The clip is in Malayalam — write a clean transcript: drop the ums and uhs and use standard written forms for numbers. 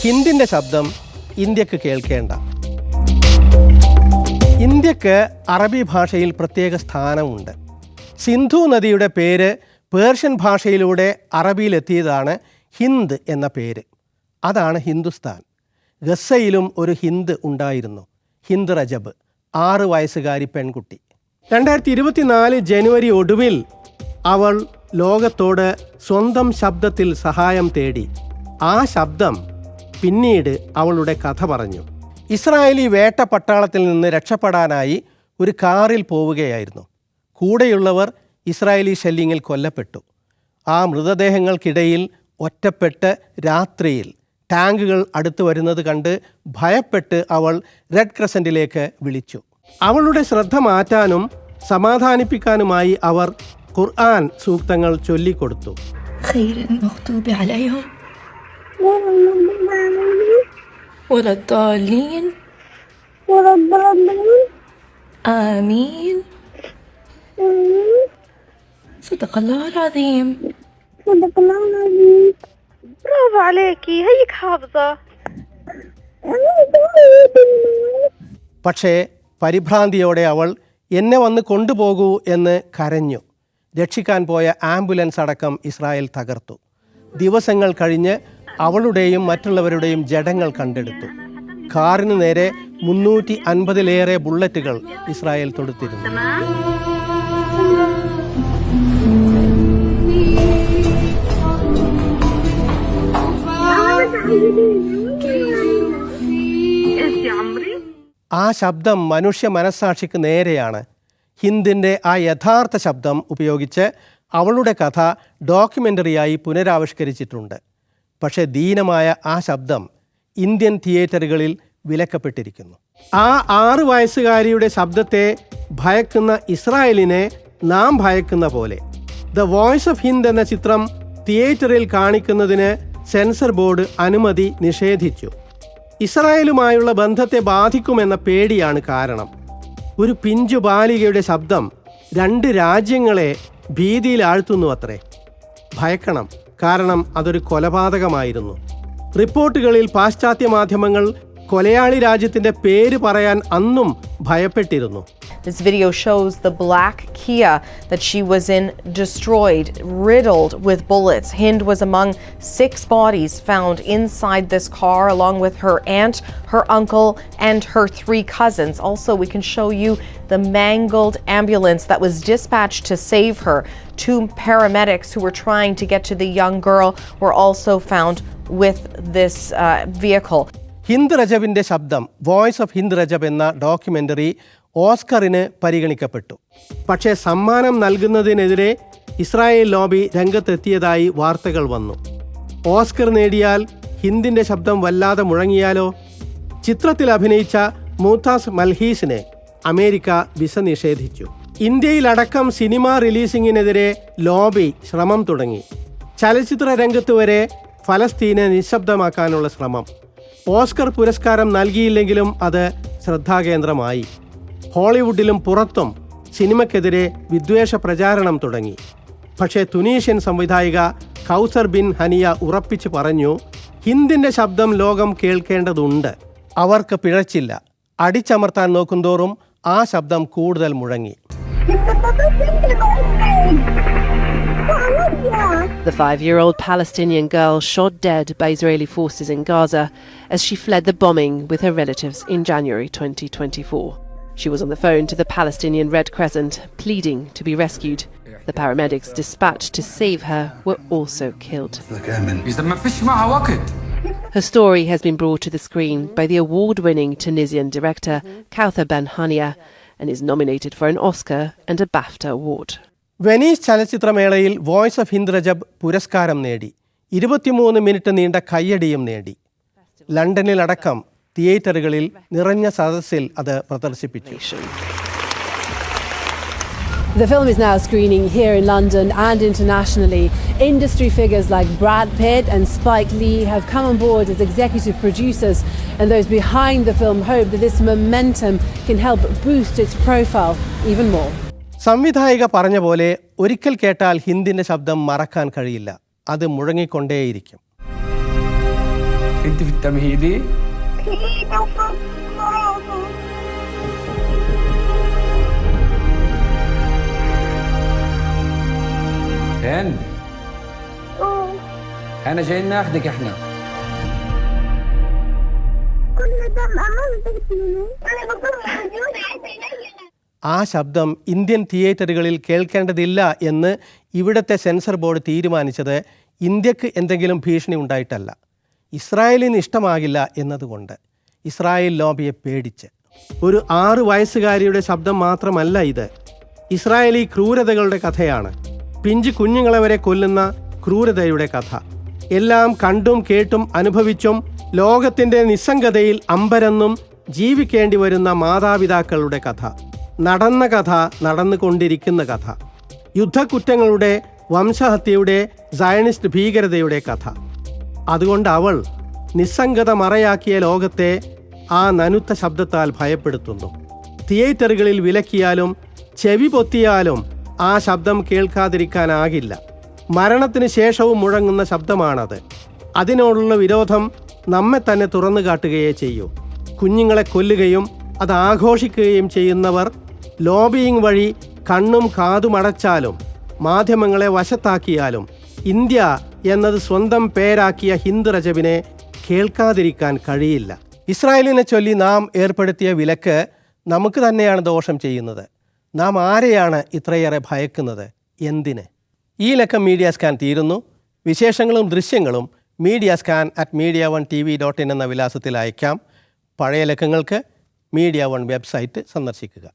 ഹിന്ദിൻ്റെ ശബ്ദം ഇന്ത്യക്ക് കേൾക്കേണ്ട. ഇന്ത്യക്ക് അറബി ഭാഷയിൽ പ്രത്യേക സ്ഥാനമുണ്ട്. സിന്ധു നദിയുടെ പേര് പേർഷ്യൻ ഭാഷയിലൂടെ അറബിയിലെത്തിയതാണ് ഹിന്ദ് എന്ന പേര്. അതാണ് ഹിന്ദുസ്ഥാൻ. ഗസയിലും ഒരു ഹിന്ദ് ഉണ്ടായിരുന്നു, ഹിന്ദ് റജബ്, 6 വയസ്സുകാരി പെൺകുട്ടി. 2024 ജനുവരി ഒടുവിൽ അവൾ ലോകത്തോട് സ്വന്തം ശബ്ദത്തിൽ സഹായം തേടി. ആ ശബ്ദം പിന്നീട് അവളുടെ കഥ പറഞ്ഞു. ഇസ്രായേലി വേട്ട പട്ടാളത്തിൽ നിന്ന് രക്ഷപ്പെടാനായി ഒരു കാറിൽ പോവുകയായിരുന്നു. കൂടെയുള്ളവർ ഇസ്രായേലി ഷെല്ലിങ്ങിൽ കൊല്ലപ്പെട്ടു. ആ മൃതദേഹങ്ങൾക്കിടയിൽ ഒറ്റപ്പെട്ട് രാത്രിയിൽ ടാങ്കുകൾ അടുത്തു വരുന്നത് കണ്ട് ഭയപ്പെട്ട് അവൾ റെഡ് ക്രസൻറ്റിലേക്ക് വിളിച്ചു. അവളുടെ ശ്രദ്ധ മാറ്റാനും സമാധാനിപ്പിക്കാനുമായി അവർ ഖുർആൻ സൂക്തങ്ങൾ ചൊല്ലിക്കൊടുത്തു. برافو عليكي هيك حافظة. പക്ഷേ പരിഭ്രാന്തിയോടെ അവൾ എന്നെ വന്ന് കൊണ്ടുപോകൂ എന്ന് കരഞ്ഞു. രക്ഷിക്കാൻ പോയ ആംബുലൻസ് അടക്കം ഇസ്രായേൽ തകർത്തു. ദിവസങ്ങൾ കഴിഞ്ഞ് അവളുടെയും മറ്റുള്ളവരുടെയും ജഡങ്ങൾ കണ്ടെടുത്തു. കാറിന് നേരെ 350-ലേറെ ബുള്ളറ്റുകൾ ഇസ്രായേൽ തൊടുത്തിരുന്നു. ആ ശബ്ദം മനുഷ്യ മനസ്സാക്ഷിക്ക് നേരെയാണ്. ഹിന്ദിൻ്റെ ആ യഥാർത്ഥ ശബ്ദം ഉപയോഗിച്ച് അവളുടെ കഥ ഡോക്യുമെൻ്ററിയായി പുനരാവിഷ്കരിച്ചിട്ടുണ്ട്. പക്ഷേ ദീനമായ ആ ശബ്ദം ഇന്ത്യൻ തിയേറ്ററുകളിൽ വിലക്കപ്പെട്ടിരിക്കുന്നു. ആ 6 വയസ്സുകാരിയുടെ ശബ്ദത്തെ ഭയക്കുന്ന ഇസ്രായേലിനെ നാം ഭയക്കുന്ന പോലെ ദ വോയിസ് ഓഫ് ഹിന്ദ് എന്ന ചിത്രം തിയേറ്ററിൽ കാണിക്കുന്നതിന് സെൻസർ ബോർഡ് അനുമതി നിഷേധിച്ചു. ഇസ്രായേലുമായുള്ള ബന്ധത്തെ ബാധിക്കുമെന്ന പേടിയാണ് കാരണം. ഒരു പിഞ്ചു ബാലികയുടെ ശബ്ദം 2 രാജ്യങ്ങളെ ഭീതിയിലാഴ്ത്തുന്നു അത്രേ. ഭയക്കണം, കാരണം അതൊരു കൊലപാതകമായിരുന്നു. റിപ്പോർട്ടുകളിൽ പാശ്ചാത്യ മാധ്യമങ്ങൾ കൊലയാളി രാജ്യത്തിൻ്റെ പേര് പറയാൻ അന്നും ഭയപ്പെട്ടിരുന്നു. This video shows the black Kia that she was in destroyed, riddled with bullets. Hind was among 6 bodies found inside this car, along with her aunt, her uncle, and her 3 cousins. Also, we can show you the mangled ambulance that was dispatched to save her. 2 paramedics who were trying to get to the young girl were also found with this vehicle. Hind റജബിൻ്റെ ശബ്ദം, വോയിസ് ഓഫ് ഹിന്ദ് റജബ് എന്ന ഡോക്യുമെൻ്ററി ഓസ്കറിന് പരിഗണിക്കപ്പെട്ടു. പക്ഷേ സമ്മാനം നൽകുന്നതിനെതിരെ ഇസ്രായേൽ ലോബി രംഗത്തെത്തിയതായി വാർത്തകൾ വന്നു. ഓസ്കർ നേടിയാൽ ഹിന്ദിൻ്റെ ശബ്ദം വല്ലാതെ മുഴങ്ങിയാലോ? ചിത്രത്തിൽ അഭിനയിച്ച മൂത്താസ് മൽഹീസിനെ അമേരിക്ക വിസ നിഷേധിച്ചു. ഇന്ത്യയിലടക്കം സിനിമ റിലീസിങ്ങിനെതിരെ ലോബി ശ്രമം തുടങ്ങി. ചലച്ചിത്ര രംഗത്ത് വരെ ഫലസ്തീനെ നിശബ്ദമാക്കാനുള്ള ശ്രമം. ഓസ്കർ പുരസ്കാരം നൽകിയില്ലെങ്കിലും അത് ശ്രദ്ധാകേന്ദ്രമായി. ഹോളിവുഡിലും പുറത്തും സിനിമയ്ക്കെതിരെ വിദ്വേഷ പ്രചാരണം തുടങ്ങി. പക്ഷേ തുനീഷ്യൻ സംവിധായിക കൗസർ ബിൻ ഹനിയ ഉറപ്പിച്ചു പറഞ്ഞു, ഹിന്ദിൻ്റെ ശബ്ദം ലോകം കേൾക്കേണ്ടതുണ്ട്. അവർക്ക് പിഴച്ചില്ല. അടിച്ചമർത്താൻ നോക്കുന്തോറും ആ ശബ്ദം കൂടുതൽ മുഴങ്ങി. The 5-year-old Palestinian girl shot dead by Israeli forces in Gaza as she fled the bombing with her relatives in January 2024. She was on the phone to the Palestinian Red Crescent, pleading to be rescued. The paramedics dispatched to save her were also killed. Her story has been brought to the screen by the award-winning Tunisian director Kawthar Ben Hania and is nominated for an Oscar and a BAFTA award. Venice ചലച്ചിത്രമേളയിൽ വോയിസ് ഓഫ് ഹിന്ദ് റജബ് പുരസ്കാരം നേടി. 23 മിനിറ്റ് നീണ്ട കയ്യടിയും നേടി. ലണ്ടനിലടക്കം തിയേറ്ററുകളിൽ നിറഞ്ഞ സദസ്സിൽ അത് പ്രദർശിപ്പിച്ചു. The film is now screening here in London and internationally. Industry figures like Brad Pitt and Spike Lee have come on board as executive producers, and those behind the film hope that this momentum can help boost its profile even more. സംവിധായിക പറഞ്ഞ പോലെ ഒരിക്കൽ കേട്ടാൽ ഹിന്ദിൻ്റെ ശബ്ദം മറക്കാൻ കഴിയില്ല. അത് മുഴങ്ങിക്കൊണ്ടേയിരിക്കും. انت في التمهيدي؟ هند احنا جايين ناخدك احنا. كل ده عملتني انا بقول مليون عايزه ആ ശബ്ദം ഇന്ത്യൻ തിയേറ്ററുകളിൽ കേൾക്കേണ്ടതില്ല എന്ന് ഇവിടുത്തെ സെൻസർ ബോർഡ് തീരുമാനിച്ചത് ഇന്ത്യക്ക് എന്തെങ്കിലും ഭീഷണി ഉണ്ടായിട്ടല്ല, ഇസ്രായേലിന് ഇഷ്ടമാകില്ല എന്നതുകൊണ്ട്, ഇസ്രായേൽ ലോബിയെ പേടിച്ച്. ഒരു 6 വയസ്സുകാരിയുടെ ശബ്ദം മാത്രമല്ല ഇത്, ഇസ്രായേലി ക്രൂരതകളുടെ കഥയാണ്. പിഞ്ചു കുഞ്ഞുങ്ങളെ വരെ കൊല്ലുന്ന ക്രൂരതയുടെ കഥ. എല്ലാം കണ്ടും കേട്ടും അനുഭവിച്ചും ലോകത്തിൻ്റെ നിസ്സംഗതയിൽ അമ്പരന്നും ജീവിക്കേണ്ടി വരുന്ന മാതാപിതാക്കളുടെ കഥ. നടന്ന കഥ, നടന്നുകൊണ്ടിരിക്കുന്ന കഥ. യുദ്ധക്കുറ്റങ്ങളുടെ, വംശഹത്യയുടെ, സയനിസ്റ്റ് ഭീകരതയുടെ കഥ. അതുകൊണ്ട് അവൾ നിസ്സംഗത മറയാക്കിയ ലോകത്തെ ആ നനുത്ത ശബ്ദത്താൽ ഭയപ്പെടുത്തുന്നു. തിയേറ്ററുകളിൽ വിലക്കിയാലും ചെവി പൊത്തിയാലും ആ ശബ്ദം കേൾക്കാതിരിക്കാനാകില്ല. മരണത്തിന് ശേഷവും മുഴങ്ങുന്ന ശബ്ദമാണത്. അതിനോടുള്ള വിരോധം നമ്മെ തന്നെ തുറന്നു കാട്ടുകയേ ചെയ്യൂ. കുഞ്ഞുങ്ങളെ കൊല്ലുകയും അത് ആഘോഷിക്കുകയും ചെയ്യുന്നവർ ലോബിയിങ് വഴി കണ്ണും കാതുമടച്ചാലും മാധ്യമങ്ങളെ വശത്താക്കിയാലും ഇന്ത്യ എന്നത് സ്വന്തം പേരാക്കിയ ഹിന്ദ് റജബിനെ കേൾക്കാതിരിക്കാൻ കഴിയില്ല. ഇസ്രായേലിനെ ചൊല്ലി നാം ഏർപ്പെടുത്തിയ വിലക്ക് നമുക്ക് തന്നെയാണ് ദോഷം ചെയ്യുന്നത്. നാം ആരെയാണ് ഇത്രയേറെ ഭയക്കുന്നത്? എന്തിന്? ഈ ലക്കം മീഡിയ സ്കാൻ തീരുന്നു. വിശേഷങ്ങളും ദൃശ്യങ്ങളും media@media1tv.in എന്ന വിലാസത്തിൽ അയക്കാം. പഴയ ലക്കങ്ങൾക്ക് Media One വെബ്സൈറ്റ് സന്ദർശിക്കുക.